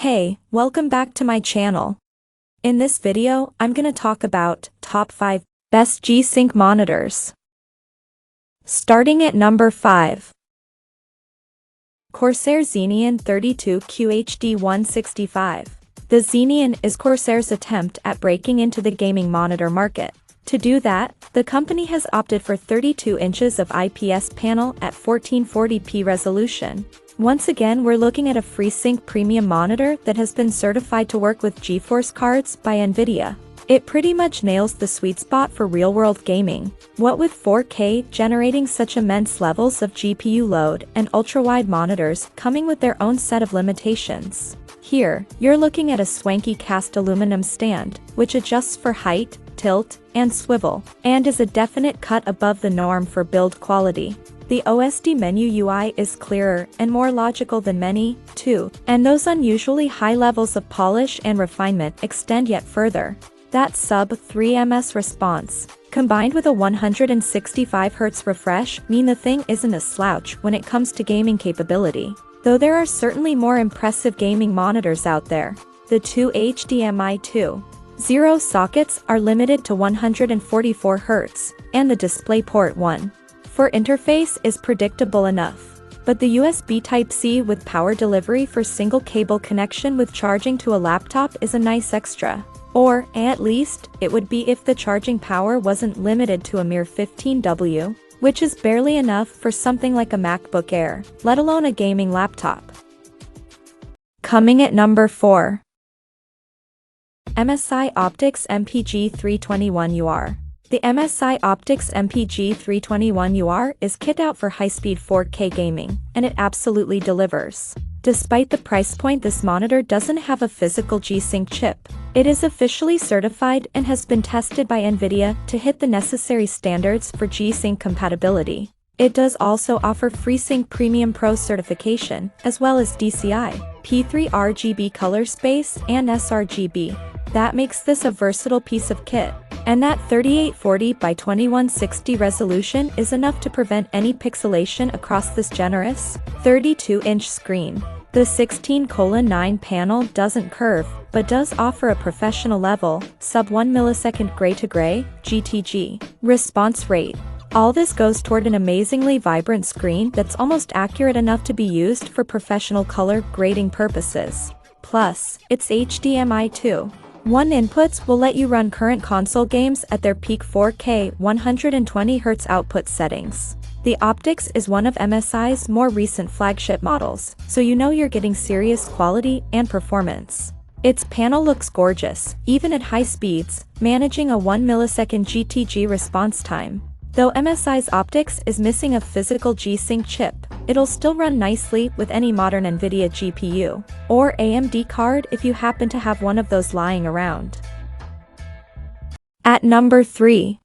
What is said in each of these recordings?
Hey, welcome back to my channel. In this video, I'm gonna talk about top 5 best G-Sync monitors. Starting at number 5. Corsair Xenian 32QHD165. The Xenian is Corsair's attempt at breaking into the gaming monitor market. To do that, the company has opted for 32 inches of IPS panel at 1440p resolution. Once again, we're looking at a FreeSync premium monitor that has been certified to work with GeForce cards by NVIDIA. It pretty much nails the sweet spot for real-world gaming. What with 4K generating such immense levels of GPU load and ultra-wide monitors coming with their own set of limitations. Here, you're looking at a swanky cast aluminum stand, which adjusts for height, tilt, and swivel, and is a definite cut above the norm for build quality. The OSD menu UI is clearer and more logical than many, too, and those unusually high levels of polish and refinement extend yet further. That sub-3 ms response, combined with a 165Hz refresh, mean the thing isn't a slouch when it comes to gaming capability. Though there are certainly more impressive gaming monitors out there. The two HDMI 2.0 sockets are limited to 144Hz, and the DisplayPort 1.4 interface is predictable enough. But the USB Type-C with power delivery for single cable connection with charging to a laptop is a nice extra. Or, at least, it would be if the charging power wasn't limited to a mere 15W, which is barely enough for something like a MacBook Air, let alone a gaming laptop. Coming at number 4. MSI Optics MPG321UR. The MSI Optics MPG321UR is kitted out for high-speed 4K gaming, and it absolutely delivers. Despite the price point, this monitor doesn't have a physical G-Sync chip. It is officially certified and has been tested by NVIDIA to hit the necessary standards for G-Sync compatibility. It does also offer FreeSync Premium Pro certification, as well as DCI, P3 RGB color space, and sRGB. That makes this a versatile piece of kit. And that 3840 by 2160 resolution is enough to prevent any pixelation across this generous 32-inch screen. The 16:9 panel doesn't curve, but does offer a professional level, sub-1 millisecond gray-to-gray, GTG, response rate. All this goes toward an amazingly vibrant screen that's almost accurate enough to be used for professional color grading purposes. Plus, it's HDMI 2.1 inputs will let you run current console games at their peak 4K 120Hz output settings. The Optix is one of MSI's more recent flagship models, so you know you're getting serious quality and performance. Its panel looks gorgeous, even at high speeds, managing a 1 millisecond GTG response time. Though MSI's Optix is missing a physical G-Sync chip, it'll still run nicely with any modern NVIDIA GPU, or AMD card if you happen to have one of those lying around. At number 3.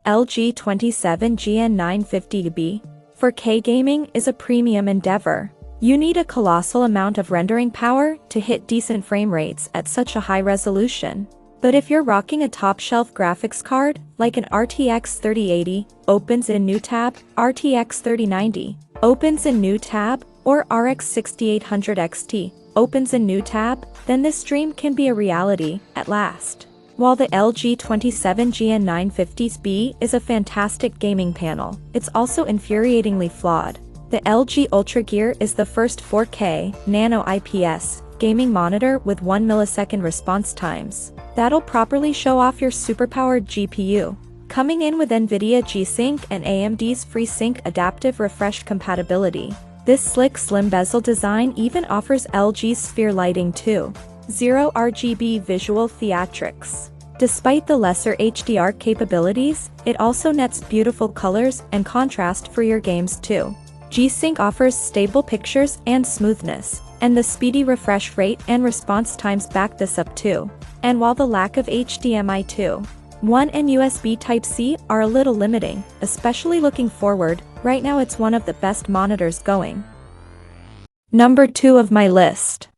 LG 27GN950B. 4K gaming is a premium endeavor. You need a colossal amount of rendering power to hit decent frame rates at such a high resolution. But if you're rocking a top-shelf graphics card, like an RTX 3080, opens in new tab, RTX 3090, opens in new tab, or RX 6800 XT, opens in new tab, then this dream can be a reality, at last. While the LG 27GN950B is a fantastic gaming panel, it's also infuriatingly flawed. The LG Ultra Gear is the first 4K, Nano IPS, gaming monitor with 1 millisecond response times. That'll properly show off your superpowered GPU. Coming in with NVIDIA G-Sync and AMD's FreeSync adaptive refresh compatibility. This slick slim bezel design even offers LG's Sphere lighting too. 0 RGB visual theatrics. Despite the lesser HDR capabilities, it also nets beautiful colors and contrast for your games too. G-Sync offers stable pictures and smoothness, and the speedy refresh rate and response times back this up too. And while the lack of HDMI 2.1 and USB Type-C are a little limiting, especially looking forward, right now it's one of the best monitors going. Number 2 of my list.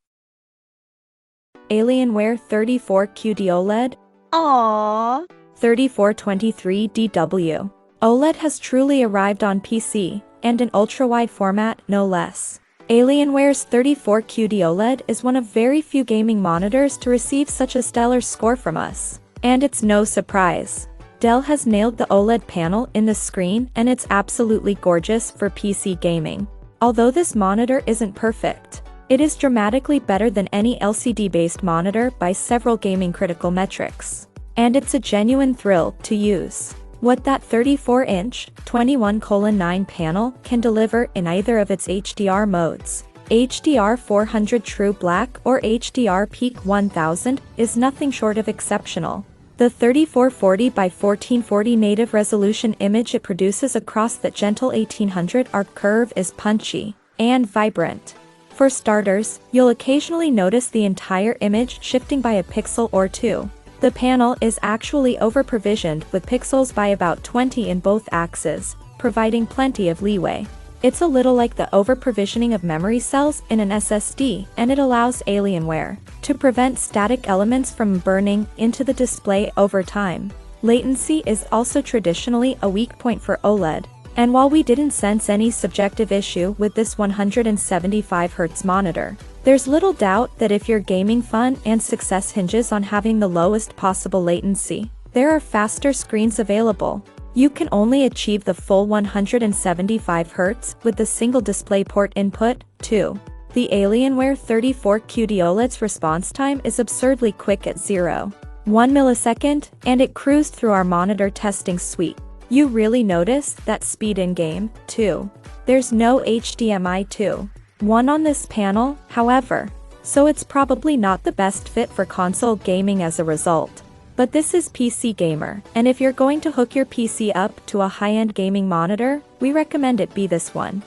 Alienware 34QD OLED. Aww. 3423DW. OLED has truly arrived on PC, and in ultra-wide format no less. Alienware's 34QD OLED is one of very few gaming monitors to receive such a stellar score from us. And it's no surprise. Dell has nailed the OLED panel in the screen, and it's absolutely gorgeous for PC gaming. Although this monitor isn't perfect, it is dramatically better than any LCD-based monitor by several gaming critical metrics. And it's a genuine thrill to use. What that 34-inch, 21:9 panel can deliver in either of its HDR modes, HDR 400 True Black or HDR Peak 1000, is nothing short of exceptional. The 3440 by 1440 native resolution image it produces across that gentle 1800 arc curve is punchy and vibrant. For starters, you'll occasionally notice the entire image shifting by a pixel or two. The panel is actually over-provisioned with pixels by about 20 in both axes, providing plenty of leeway. It's a little like the over-provisioning of memory cells in an SSD, and it allows Alienware to prevent static elements from burning into the display over time. Latency is also traditionally a weak point for OLED, and while we didn't sense any subjective issue with this 175Hz monitor, there's little doubt that if your gaming fun and success hinges on having the lowest possible latency, there are faster screens available. You can only achieve the full 175Hz with the single DisplayPort input, too. The Alienware 34QD OLED's response time is absurdly quick at 0.1 millisecond, and it cruised through our monitor testing suite. You really notice that speed in-game, too. There's no HDMI 2.1 on this panel, however, so it's probably not the best fit for console gaming as a result. But this is PC Gamer, and if you're going to hook your PC up to a high-end gaming monitor, we recommend it be this one.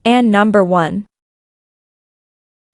And number 1.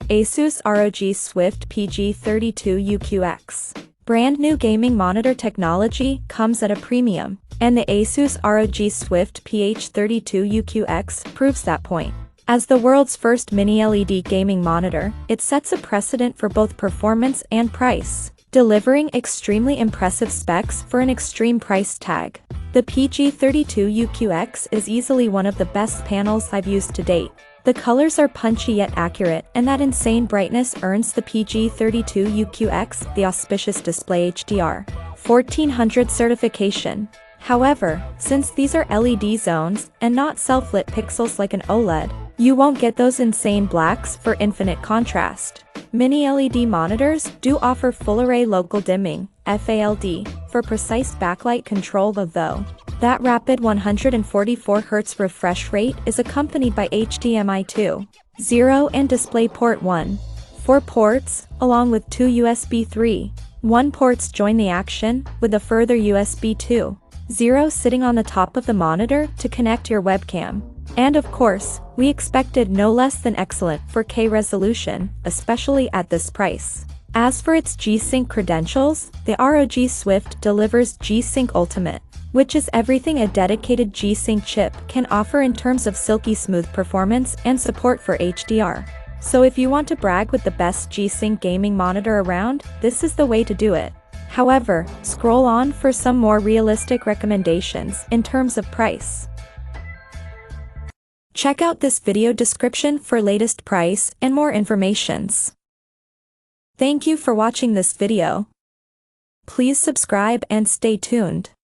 Asus ROG Swift PG32UQX. Brand new gaming monitor technology comes at a premium, and the Asus ROG Swift PH32UQX proves that point. As the world's first mini-LED gaming monitor, it sets a precedent for both performance and price, delivering extremely impressive specs for an extreme price tag. The PG32UQX is easily one of the best panels I've used to date. The colors are punchy yet accurate, and that insane brightness earns the PG32UQX the auspicious Display HDR 1400 certification. However, since these are LED zones and not self-lit pixels like an OLED, you won't get those insane blacks for infinite contrast. Mini LED monitors do offer full-array local dimming, FALD, for precise backlight control, though that rapid 144Hz refresh rate is accompanied by HDMI 2.0 and DisplayPort 1. 4 ports, along with 2 USB 3.1 ports join the action, with a further USB 2.0 sitting on the top of the monitor to connect your webcam. And of course, we expected no less than excellent 4K resolution, especially at this price. As for its G-Sync credentials, the ROG Swift delivers G-Sync Ultimate, which is everything a dedicated G-Sync chip can offer in terms of silky smooth performance and support for HDR. So if you want to brag with the best G-Sync gaming monitor around, this is the way to do it. However, scroll on for some more realistic recommendations in terms of price. Check out this video description for latest price and more informations. Thank you for watching this video. Please subscribe and stay tuned.